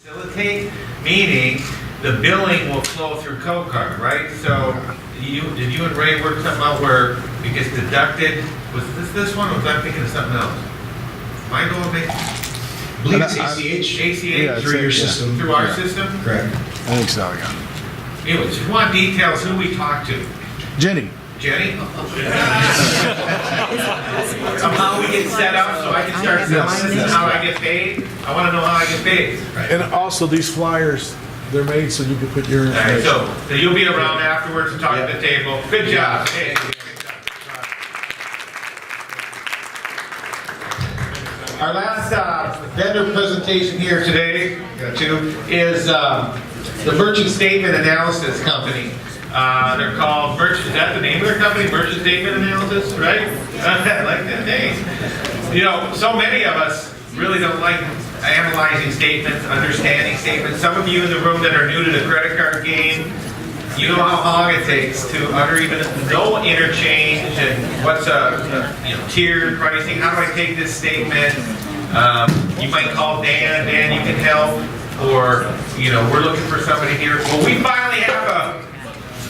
Facilitate, meaning the billing will flow through CoCard, right? So did you and Ray work something out where it gets deducted? Was this one, or was I thinking of something else? Am I going big? I believe it's ACH. ACH? Yeah, Through your system. Through our system? Correct. I think so, yeah. Anyways, if you want details, who we talked to? Jenny. Jenny? Somehow we get set up so I can start selling this and how I get paid? I want to know how I get paid. And also these flyers, they're made so you can put your All right, information. so you'll be around afterwards and talk at the table. Good job. Hey. Our last vendor presentation here today, is the Merchant Statement Analysis Company. They're called Merchant. Is that the name of their company? Merchant Statement Analysis, right? I like that name. You know, so many of us really don't like analyzing statements, understanding statements. Some of you in the room that are new to the credit card game, you know how long it takes to utter even no interchange and what's tiered pricing. How do I take this statement? You might call Dan. Dan, you can help. Or, you know, we're looking for somebody here. Well, we finally have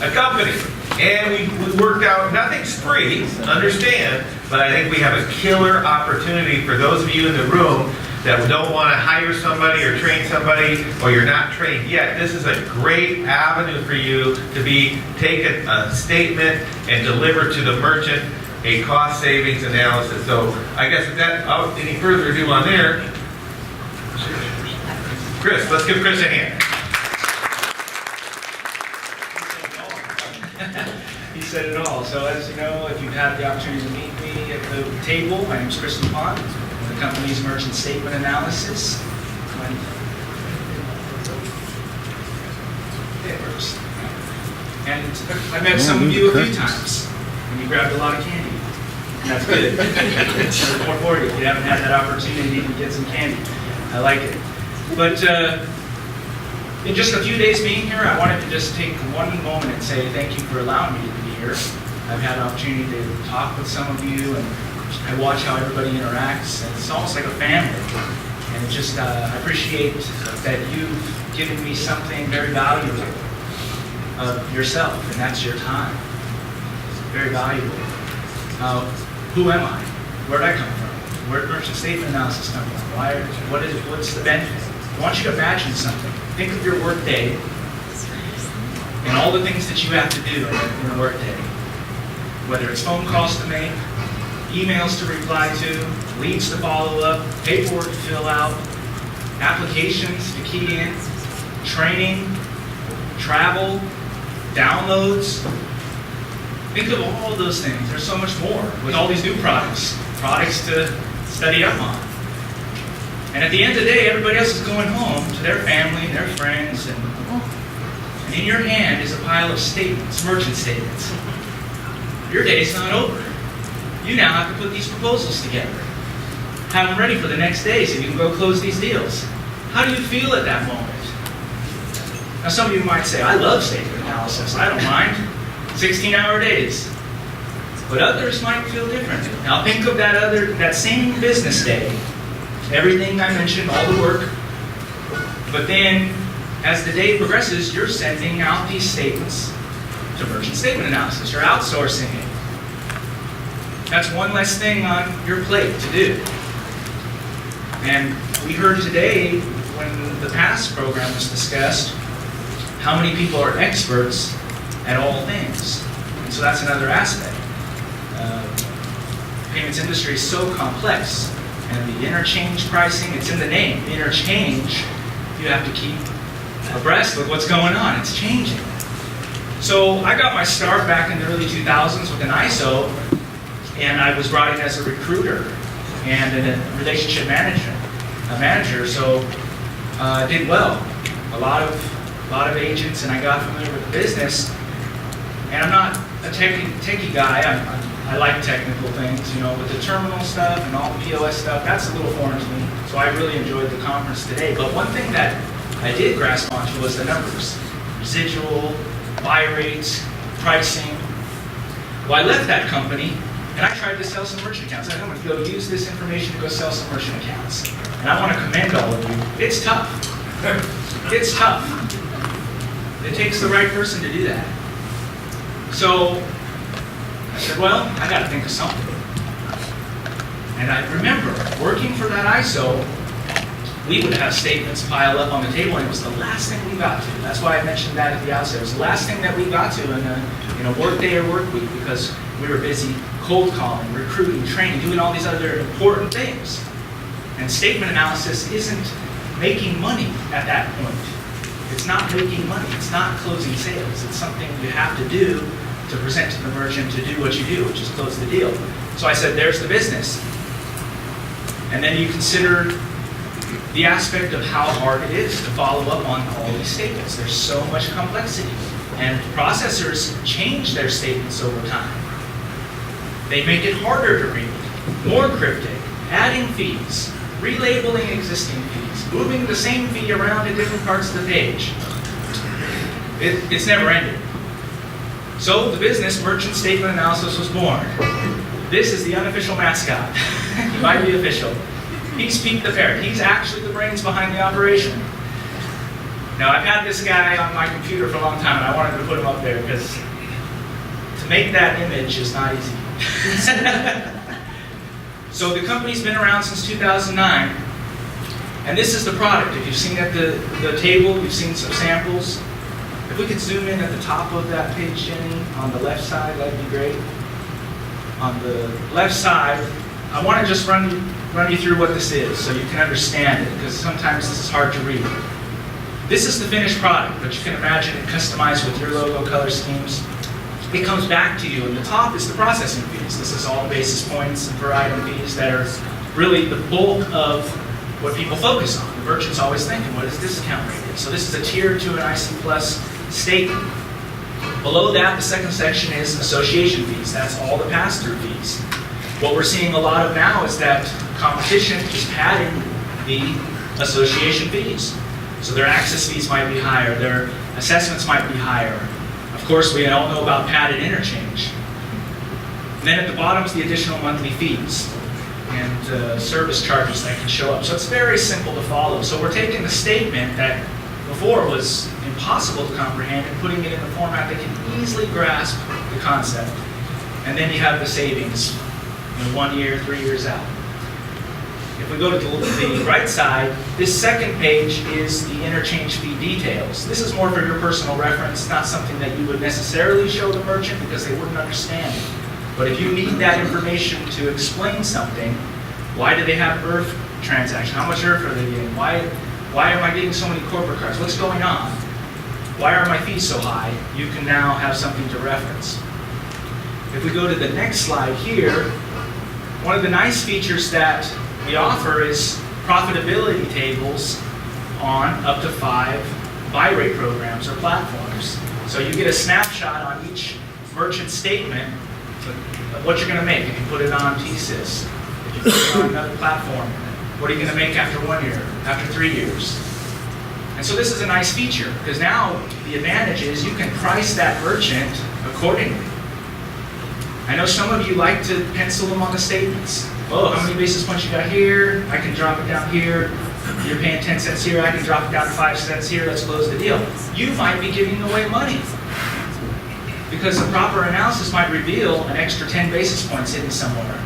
a company. And we worked out, nothing's free, understand, but I think we have a killer opportunity for those of you in the room that don't want to hire somebody or train somebody, or you're not trained yet. This is a great avenue for you to take a statement and deliver to the merchant a cost savings analysis. So I guess without any further ado on there, Chris, let's give Chris a hand. He said it all. So as you know, if you've had the opportunity to meet me at the table, my name is Chris Pond. The company's Merchant Statement Analysis. And I met some of you a few times, and you grabbed a lot of candy. And that's good. It's more for you. If you haven't had that opportunity to get some candy, I like it. But in just a few days being here, I wanted to just take one moment and say thank you for allowing me to be here. I've had an opportunity to talk with some of you, and I watch how everybody interacts, and it's almost like a family. And it just, I appreciate that you've given me something very valuable of yourself, and that's your time. Very valuable. Who am I? Where did I come from? Where did Merchant Statement Analysis come from? What's the benefit? I want you to imagine something. Think of your work day and all the things that you have to do in a work day. Whether it's phone calls to make, emails to reply to, leads to follow up, paperwork to fill out, applications to key in, training, travel, downloads. Think of all of those things. There's so much more with all these new products to study up on. And at the end of the day, everybody else is going home to their family and their friends, and in your hand is a pile of statements, merchant statements. Your day's not over. You now have to put these proposals together. Have them ready for the next day so you can go close these deals. How do you feel at that moment? Now some of you might say, I love statement analysis. I don't mind. 16-hour days. But others might feel different. Now think of that same business day. Everything I mentioned, all the work. But then, as the day progresses, you're sending out these statements to merchant statement analysis. You're outsourcing it. That's one less thing on your plate to do. And we heard today, when the past program was discussed, how many people are experts at all things. And so that's another aspect. The payments industry is so complex. And the interchange pricing, it's in the name. Interchange, you have to keep abreast with what's going on. It's changing. So I got my start back in the early 2000s with an ISO, and I was brought in as a recruiter and a relationship manager. So I did well. A lot of agents, and I got familiar with the business. And I'm not a techie guy. I like technical things, you know, with the terminal stuff and all the POS stuff, that's a little foreign to me. So I really enjoyed the conference today. But one thing that I did grasp onto was the numbers. Residual, buy rates, pricing. Well, I left that company and I tried to sell some merchant accounts. I'm going to go use this information to go sell some merchant accounts. And I want to commend all of you. It's tough. It's tough. It takes the right person to do that. So I said, well, I got to think of something. And I remember working for that ISO, we would have statements pile up on the table, and it was the last thing we got to. That's why I mentioned that at the outset. It was the last thing that we got to in a work day or work week, because we were busy cold calling, recruiting, training, doing all these other important things. And statement analysis isn't making money at that point. It's not making money. It's not closing sales. It's something you have to do to present to the merchant to do what you do, which is close the deal. So I said, there's the business. And then you consider the aspect of how hard it is to follow up on all these statements. There's so much complexity. And processors change their statements over time. They make it harder to read, more cryptic, adding fees, relabeling existing fees, moving the same fee around in different parts of the page. It's never ending. So the business merchant statement analysis was born. This is the unofficial mascot. He might be official. He's Pete the Parrot. He's actually the brains behind the operation. Now, I've had this guy on my computer for a long time, and I wanted to put him up there because to make that image is not easy. So the company's been around since 2009, and this is the product. If you've seen at the table, you've seen some samples. If we could zoom in at the top of that page, Jenny, on the left side, that'd be great. On the left side, I want to just run you through what this is so you can understand it, because sometimes this is hard to read. This is the finished product, but you can imagine it customized with your logo, color schemes. It comes back to you, and the top is the processing fees. This is all the basis points and per item fees that are really the bulk of what people focus on. The merchant's always thinking, what is discount rate? So this is a tier to an IC Plus statement. Below that, the second section is association fees. That's all the pass-through fees. What we're seeing a lot of now is that competition is padding the association fees. So their access fees might be higher, their assessments might be higher. Of course, we all know about padded interchange. And then at the bottom is the additional monthly fees and service charges that can show up. So it's very simple to follow. So we're taking the statement that before was impossible to comprehend and putting it in a format that can easily grasp the concept. And then you have the savings in 1 year, 3 years out. If we go to the right side, this second page is the interchange fee details. This is more for your personal reference, not something that you would necessarily show the merchant because they wouldn't understand it. But if you need that information to explain something, why do they have ERF transaction? How much ERF are they getting? Why am I getting so many corporate cards? What's going on? Why are my fees so high? You can now have something to reference. If we go to the next slide here, one of the nice features that we offer is profitability tables on up to 5 buy rate programs or platforms. So you get a snapshot on each merchant statement of what you're going to make. If you put it on TSYS, if you put it on another platform, what are you going to make after 1 year, after 3 years? And so this is a nice feature because now the advantage is you can price that merchant accordingly. I know some of you like to pencil them on the statements. Oh, how many basis points you got here? I can drop it down here. You're paying 10 cents here. I can drop it down to 5 cents here. Let's close the deal. You might be giving away money because the proper analysis might reveal an extra 10 basis points hidden somewhere.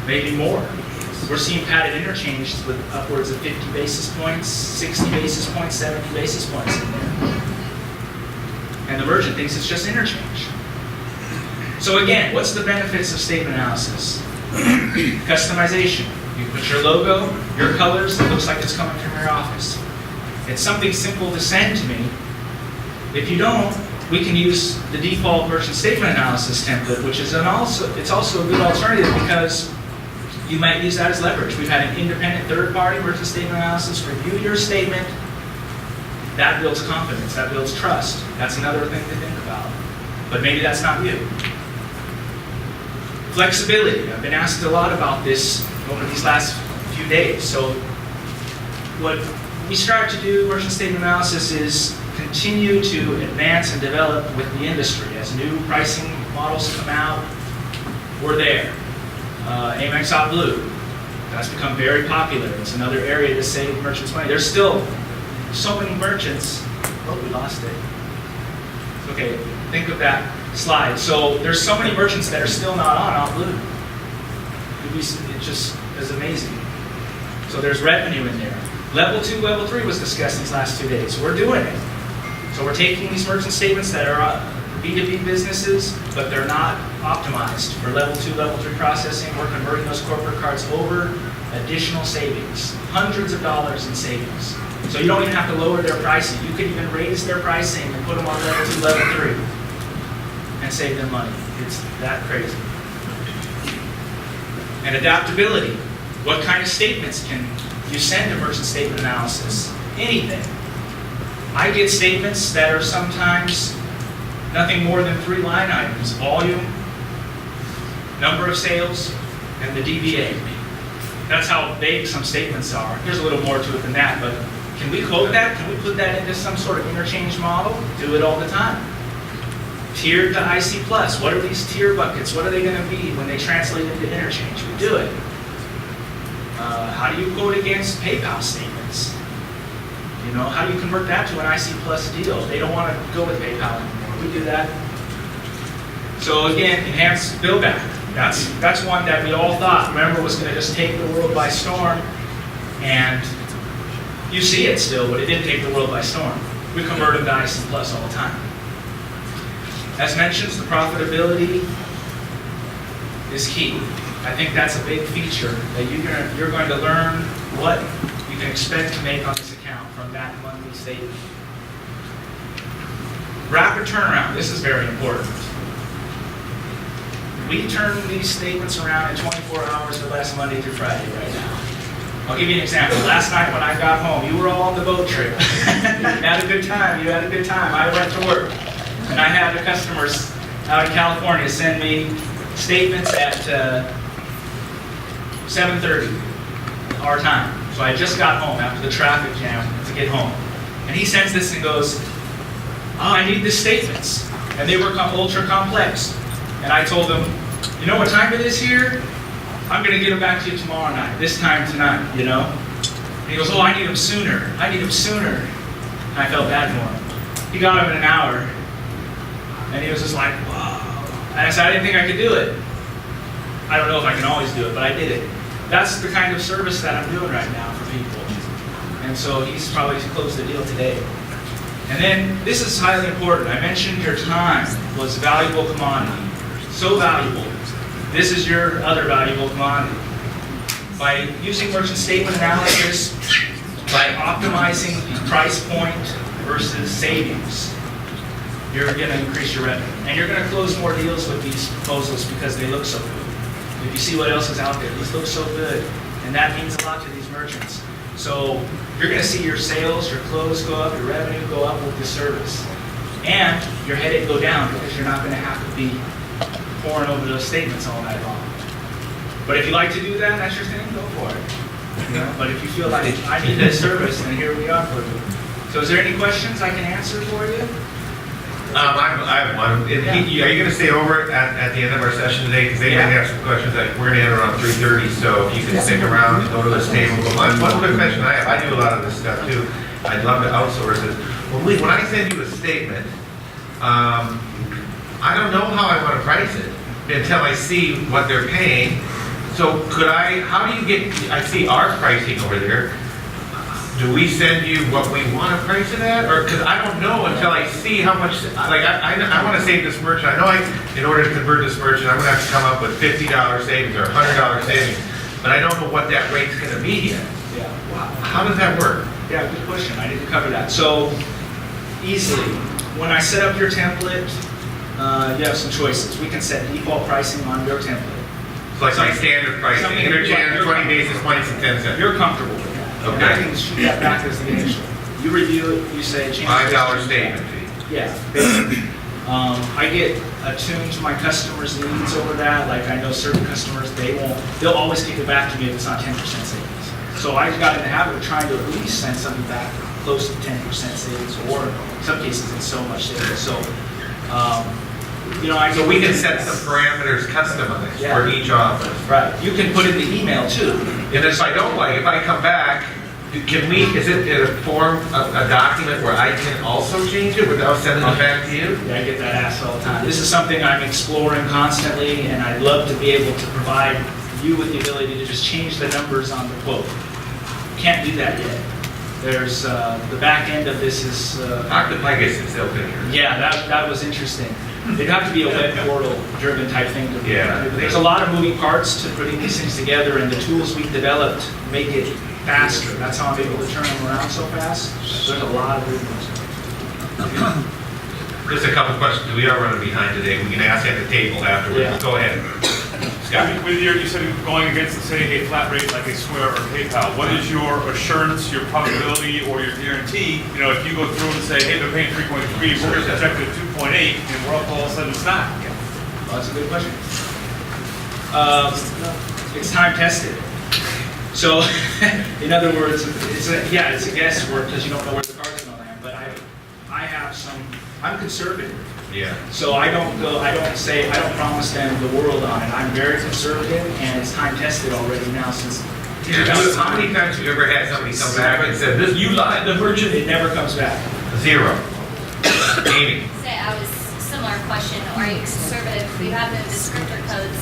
Maybe more. We're seeing padded interchange with upwards of 50 basis points, 60 basis points, 70 basis points in there. And the merchant thinks it's just interchange. So again, what's the benefits of statement analysis? Customization. You put your logo, your colors, it looks like it's coming from your office. It's something simple to send to me. If you don't, we can use the default merchant statement analysis template, which is it's also a good alternative because you might use that as leverage. We've had an independent third-party merchant statement analysis review your statement. That builds confidence, that builds trust. That's another thing to think about. But maybe that's not you. Flexibility. I've been asked a lot about this over these last few days. So what we strive to do, merchant statement analysis, is continue to advance and develop with the industry. As new pricing models come out, we're there. Amex Blue, that's become very popular. It's another area to save merchants money. There's still so many merchants, oh, we lost it. Okay, think of that slide. So there's so many merchants that are still not on Blue. It just is amazing. So there's revenue in there. Level 2, Level 3 was discussed these last 2 days. We're doing it. So we're taking these merchant statements that are B2B businesses, but they're not optimized for Level 2, Level 3 processing. We're converting those corporate cards over, additional savings, hundreds of dollars in savings. So you don't even have to lower their pricing. You could even raise their pricing and put them on Level 2, Level 3 and save them money. It's that crazy. And adaptability. What kind of statements can you send to merchant statement analysis? Anything. I get statements that are sometimes nothing more than 3 line items: volume, number of sales, and the DBA. That's how vague some statements are. There's a little more to it than that, but can we quote that? Can we put that into some sort of interchange model? Do it all the time. Tiered to IC plus. What are these tier buckets? What are they going to be when they translate into interchange? We do it. How do you quote against PayPal statements? You know, how do you convert that to an IC plus deal? They don't want to go with PayPal anymore. We do that. So again, enhanced bill back. That's one that we all thought, remember, was going to just take the world by storm. And you see it still, but it didn't take the world by storm. We convert them to IC plus all the time. As mentioned, the profitability is key. I think that's a big feature that you're going to learn what you can expect to make on this account from that monthly statement. Rapid turnaround. This is very important. We turn these statements around in 24 hours or less, Monday through Friday right now. I'll give you an example. Last night when I got home, you were all on the boat trip. You had a good time. You had a good time. I went to work. And I had the customers out in California send me statements at 7:30 our time. So I just got home after the traffic jam to get home. And he sends this and goes, oh, I need the statements. And they were ultra complex. And I told him, you know what time it is here? I'm going to get them back to you tomorrow night, this time tonight, you know? And he goes, oh, I need them sooner. I need them sooner. And I felt bad for him. He got them in an hour. And he was just like, wow. And I said, I didn't think I could do it. I don't know if I can always do it, but I did it. That's the kind of service that I'm doing right now for people. And so he's probably closed the deal today. And then this is highly important. I mentioned your time was valuable commodity. So valuable. This is your other valuable commodity. By using merchant statement analysis, by optimizing price point versus savings, you're going to increase your revenue. And you're going to close more deals with these proposals because they look so good. If you see what else is out there, these look so good. And that means a lot to these merchants. So you're going to see your sales, your close go up, your revenue go up with this service. And your headache go down because you're not going to have to be pouring over those statements all night long. But if you like to do that, that's your thing, go for it. You know? But if you feel like, I need this service, then here we are for you. So is there any questions I can answer for you? I have one. Are you going to stay over at the end of our session today? Because they might have some questions that we're going to end around 3:30. So if you can stick around and go to this table. But one quick question I have, I do a lot of this stuff too. I'd love to outsource it. When I send you a statement, I don't know how I want to price it until I see what they're paying. So how do you get, I see our pricing over there. Do we send you what we want to price it at? Or, because I don't know until I see how much, like I want to save this merchant. I know in order to convert this merchant, I'm going to have to come up with $50 savings or $100 savings. But I don't know what that rate's going to be yet. Yeah. Wow. How does that work? Yeah, good question. I didn't cover that. So, easily, when I set up your template, you have some choices. We can set default pricing on your template. It's like my standard pricing, interchange, 20 basis points and 10 cents. You're comfortable with that. Okay. And I can shoot that back as the initial. You review it, you say, change $5 statement fee. Yeah, basically. I get attuned to my customers' needs over that. Like I know certain customers, they'll always kick it back to me if it's not 10% savings. So I got in the habit of trying to at least send something back close to 10% savings, or in some cases it's so much savings. So, So we can set some parameters customized for each office. Right. You can put in the email too. And if I don't like, if I come back Can we, is it in a form of a document where I can also change it without sending it back to you? Yeah, I get that asked all the time. This is something I'm exploring constantly, and I'd love to be able to provide you with the ability to just change the numbers on the quote. Can't do that yet. There's, the back end of this is, Talk to Mike, it's open here. yeah, that was interesting. It'd have to be a web portal driven type thing to Yeah. But there's a lot of moving parts to putting these things together, and the tools we've developed make it faster. That's how I'm able to turn them around so fast. There's a lot of movement. Just a couple questions, we are running behind today, we can ask at the table afterwards. Yeah. Go ahead. Scott? With your, you said going against, say, a flat rate like a Square or PayPal, what is your assurance, your probability, or your guarantee? You know, if you go through and say, hey, they're paying 3.3, we're projected at 2.8, and we're up all of a sudden it's not. Well, that's a good question. It's time tested. So, in other words, it's a guesswork because you don't know where the card's going to land. But I have some. I'm conservative. Yeah. So I don't promise them the world on it. I'm very conservative, and it's time tested already now since. How many times have you ever had somebody come back and said, "This, you lied, the merchant"? It never comes back. 0. Amy? Say, I was similar question. Are you conservative? You have the descriptor codes.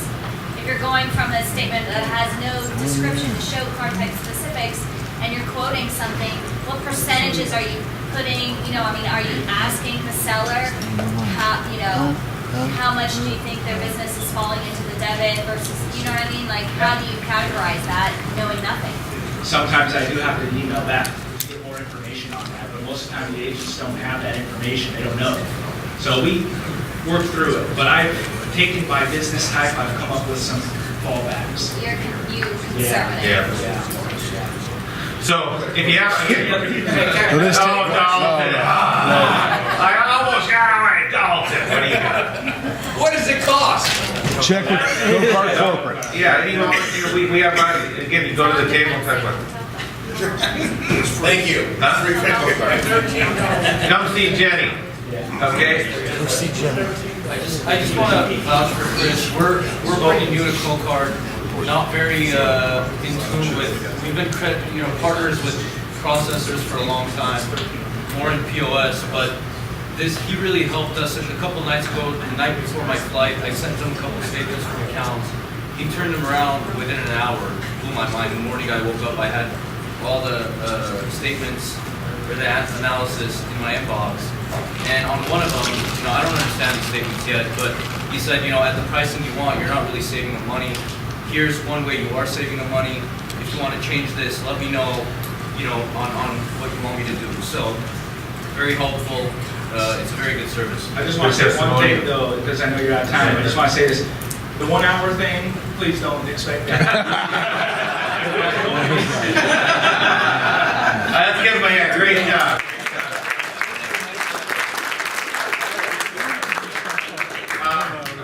If you're going from a statement that has no description to show card type specifics, and you're quoting something, what percentages are you putting? You know, I mean, are you asking the seller how much do you think their business is falling into the debit versus, you know what I mean? Like, how do you categorize that knowing nothing? Sometimes I do have to email back to get more information on that, but most of the time the agents don't have that information. They don't know. So we work through it. But I've taken by business type, I've come up with some fallbacks. You're conservative. Yeah. So, if you have... this Oh, table- Dalton. no. I almost got away, Dalton. What do you got? What does it cost? Check with CoCard Corporate. Yeah, any volunteer, we have, again, you go to the table and talk about it. Thank you. Huh? Come see Jenny, okay? See Jenny. I just want to vouch for Chris. We're bringing you to CoCard. We're not very in tune with. We've been partners with processors for a long time, more in POS. But he really helped us. And a couple nights ago, the night before my flight, I sent him a couple statements from accounts. He turned them around within an hour. Blew my mind. In the morning, I woke up. I had all the statements or the analysis in my inbox. And on one of them, I don't understand the statements yet, but he said, at the pricing you want, you're not really saving the money. Here's one way you are saving the money. If you want to change this, let me know, on what you want me to do. So, very helpful. It's a very good service. I just want to say one thing though, because I know you're out of time. I just want to say this. The 1 hour thing, please don't expect that. Let's give him a great job.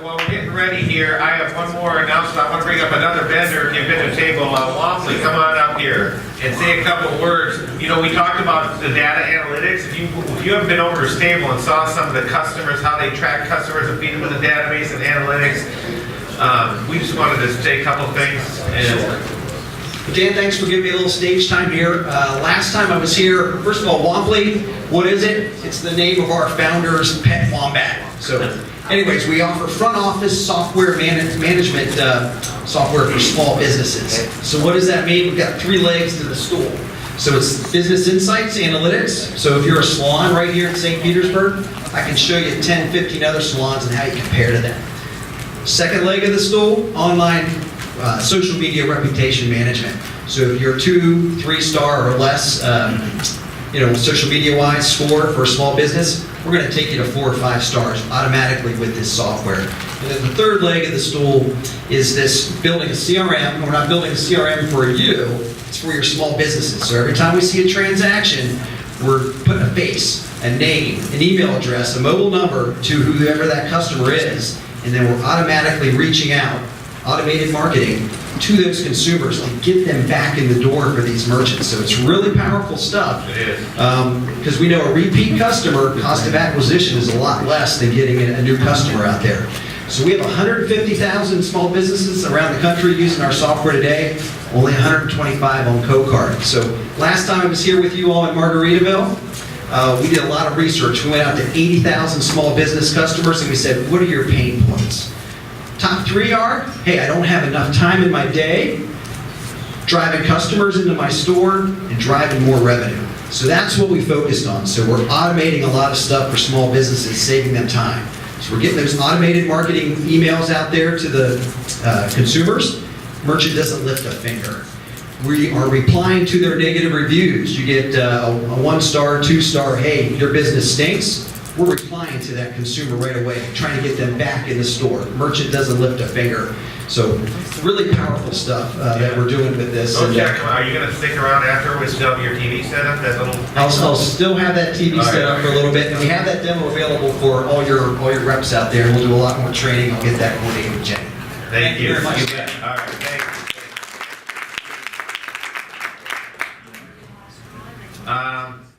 While we're getting ready here, I have one more announcement. I want to bring up another vendor. If you've been to the table, Womply, come on up here and say a couple of words. We talked about the data analytics. If you haven't been over to his table and saw some of the customers, how they track customers and feed them with the database and analytics, we just wanted to say a couple of things. Dan, thanks for giving me a little stage time here. Last time I was here, first of all, Womply, what is it? It's the name of our founder's pet wombat. So, anyways, we offer front office software management software for small businesses. So what does that mean? We've got 3 legs to the stool. So it's business insights, analytics. So if you're a salon right here in St. Petersburg, I can show you 10, 15 other salons and how you compare to them. Second leg of the stool, online social media reputation management. So if you're 2, 3-star or less, social media wise score for a small business, we're going to take you to 4 or 5 stars automatically with this software. And then the third leg of the stool is this building a CRM. We're not building a CRM for you, it's for your small businesses. So every time we see a transaction, we're putting a face, a name, an email address, a mobile number to whoever that customer is, and then we're automatically reaching out, automated marketing, to those consumers to get them back in the door for these merchants. So it's really powerful stuff. It is. Because we know a repeat customer, cost of acquisition is a lot less than getting a new customer out there. So we have 150,000 small businesses around the country using our software today, only 125 on CoCard. So last time I was here with you all in Margaritaville, we did a lot of research. We went out to 80,000 small business customers and we said, what are your pain points? Top 3 are, hey, I don't have enough time in my day, driving customers into my store, and driving more revenue. So that's what we focused on. So we're automating a lot of stuff for small businesses, saving them time. So we're getting those automated marketing emails out there to the consumers. Merchant doesn't lift a finger. We are replying to their negative reviews. You get a 1-star, 2-star, hey, your business stinks. We're replying to that consumer right away, trying to get them back in the store. Merchant doesn't lift a finger. So really powerful stuff that we're doing with this. So Jack, are you going to stick around after with still your TV setup? That little. I'll still have that TV set up for a little bit, and we have that demo available for all your reps out there. We'll do a lot more training. I'll get that coordinated with Jenny. Thank you very much. You bet. All right, thanks.